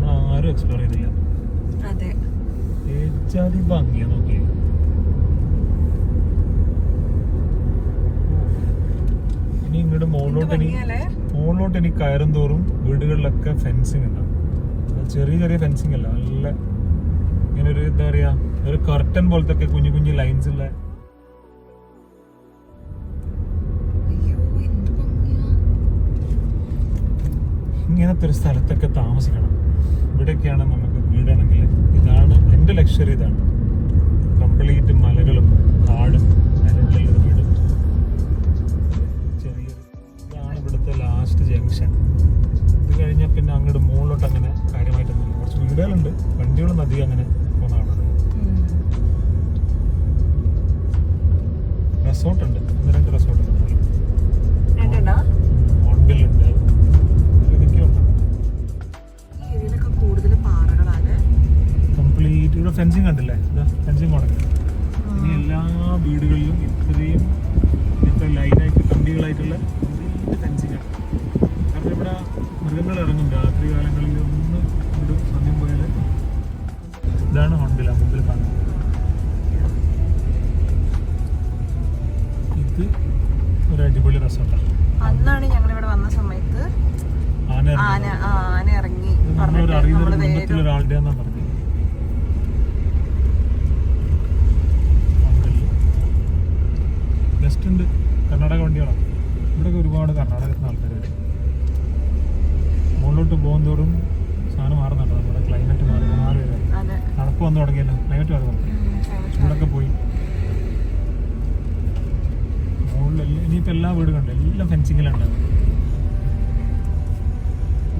നമ്മൾ ആരും എക്സ്പ്ലോർ ചെയ്തില്ല. അതെ, ഏജാതി ഭംഗിയാ നോക്കി. ഇനി ഇങ്ങോട്ട് മുകളിലോട്ട് ഇനി കയറും തോറും വീടുകളിലൊക്കെ ഫെൻസിങ് ഉണ്ടാവും. ചെറിയ ചെറിയ ഫെൻസിങ് അല്ല, നല്ല ഇങ്ങനെ ഒരു എന്താ പറയാ, ഒരു കർട്ടൻ പോലത്തെ കുഞ്ഞു കുഞ്ഞു ലൈൻസ് ഉള്ള. ഇങ്ങനത്തെ ഒരു സ്ഥലത്തൊക്കെ താമസിക്കണം. ഇവിടെയൊക്കെയാണ് നമുക്ക് വീടാണെങ്കിൽ. ഇതാണ് എൻ്റെ ലക്ഷറി. ഇതാണ് കംപ്ലീറ്റ് മലകളും കാടും അതിനുള്ളിൽ ഒരു വീടും. ചെറിയൊരു ഇതാണ് ഇവിടുത്തെ ലാസ്റ്റ് ജംഗ്ഷൻ. ഇത് കഴിഞ്ഞാൽ പിന്നെ അങ്ങോട്ട് മുകളിലോട്ട് അങ്ങനെ കാര്യമായിട്ടൊന്നുമില്ല. കുറച്ച് വീടുകളുണ്ട്, വണ്ടികളും അധികം അങ്ങനെ പോകുന്നതാണ്. റിസോർട്ടുണ്ട്, 1-2 റിസോർട്ടുണ്ട്. ഓൺബില്ലുണ്ട്, ഇതൊക്കെയുണ്ട്. കംപ്ലീറ്റ് ഇവിടെ ഫെൻസിങ് കണ്ടില്ലേ, ഫെൻസിങ് മുടങ്ങി. ഇനി എല്ലാ വീടുകളിലും ഇത്രയും ഇങ്ങനത്തെ ലൈനായിട്ട് കമ്പികളായിട്ടുള്ള ഫെൻസിങ് ആണ്. കാരണം ഇവിടെ മൃഗങ്ങൾ ഇറങ്ങും രാത്രി കാലങ്ങളിൽ. ഒന്ന് ഇവിടെ സമയം പോയാൽ ഇതാണ് ഹോൺബിൽ മുമ്പിൽ കാണുന്നത്. ഇത് ഒരു അടിപൊളി റിസോർട്ടാണ്. അന്നാണ് ഞങ്ങൾ ഇവിടെ വന്ന സമയത്ത് ആന ഇറങ്ങി. ഒരാളുടെ എന്നാ പറഞ്ഞത്. ഗസ്റ്റ് ഉണ്ട്, കർണാടക വണ്ടികളാണ്. ഇവിടെയൊക്കെ ഒരുപാട് കർണാടകത്തിൽ ആൾക്കാർ വരും. മുകളിലോട്ട് പോകുന്നതോറും സാധനം മാറുന്നുണ്ടോ, നമ്മുടെ ക്ലൈമറ്റ് മാറി വരും. തണുപ്പ് വന്നു തുടങ്ങിയല്ലോ, ക്ലൈമറ്റ് മാറി വന്നു. ചൂടൊക്കെ പോയി. മുകളിലെല്ലാം ഇനിയിപ്പോൾ എല്ലാ വീടും കണ്ടു, എല്ലാം ഫെൻസിങ്ങിലുണ്ട്.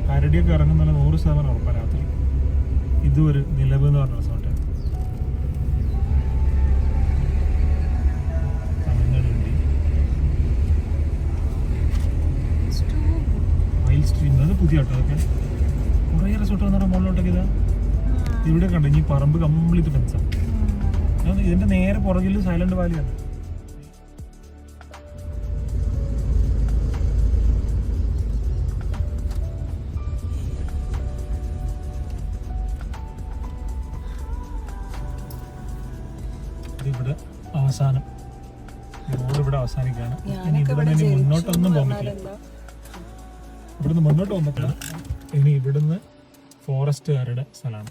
കരടിയൊക്കെ ഇറങ്ങുന്ന 100% ഉറപ്പാണ് രാത്രി. ഇതും ഒരു നിലവ് എന്ന് പറഞ്ഞ റിസോർട്ട്. തമിഴ്നാടുണ്ട് വൈൽഡ് സ്ട്രീം, അത് പുതിയ കേട്ടോ. അതൊക്കെ കുറേ റിസോർട്ട് വന്നാൽ മുകളിലോട്ടൊക്കെ ഇതാ. ഇവിടെ കണ്ടു ഈ പറമ്പ് കംപ്ലീറ്റ് ഫെൻസാണ്. ഇതിന്റെ നേരെ പുറകിൽ സൈലന്റ് വാലിയാണ്. ഇവിടെ അവസാനം റോഡ് ഇവിടെ അവസാനിക്കുകയാണ്. ഇനി ഇവിടെ മുന്നോട്ടൊന്നും പോകാൻ പറ്റില്ല. ഇവിടുന്ന് മുന്നോട്ട് പോകാൻ പറ്റില്ല. ഇനി ഇവിടുന്ന് ഫോറസ്റ്റുകാരുടെ സ്ഥലമാണ്.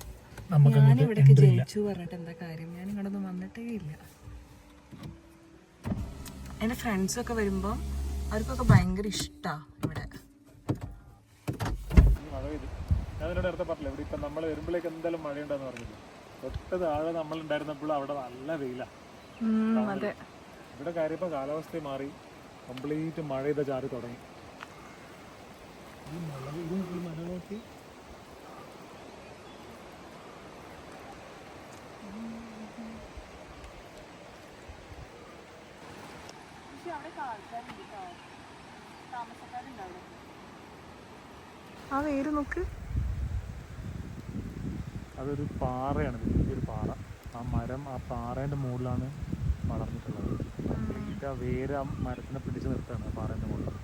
നമുക്ക് എന്താ കാര്യം, ഞാൻ ഇങ്ങോട്ടൊന്നും വന്നിട്ടേ ഇല്ല. എന്റെ ഫ്രണ്ട്സൊക്കെ വരുമ്പോ അവർക്കൊക്കെ ഭയങ്കര ഇഷ്ടാ ഇവിടെ. ഞാനിവിടെ അടുത്ത പറഞ്ഞില്ല, ഇവിടെ ഇപ്പൊ നമ്മൾ വരുമ്പോഴേക്ക് എന്തായാലും മഴയുണ്ടെന്ന് പറഞ്ഞില്ല. തൊട്ട് താഴെ നമ്മൾ ഉണ്ടായിരുന്നപ്പോൾ അവിടെ നല്ല വെയിലാണ്. ഇവിടെ കാര്യം ഇപ്പൊ കാലാവസ്ഥ മാറി, കംപ്ലീറ്റ് മഴ ചെയ്ത ചാറി തുടങ്ങി. ഈ മഴ നോക്കി ആ വേര് നോക്ക്. അതൊരു പാറയാണ്, വലിയൊരു പാറ. ആ മരം ആ പാറേൻ്റെ മുകളിലാണ് വളർന്നിട്ടുള്ളത്. കംപ്ലീറ്റ് ആ വേര് ആ മരത്തിനെ പിടിച്ച് നിർത്തുകയാണ് ആ പാറേൻ്റെ മുകളിൽ.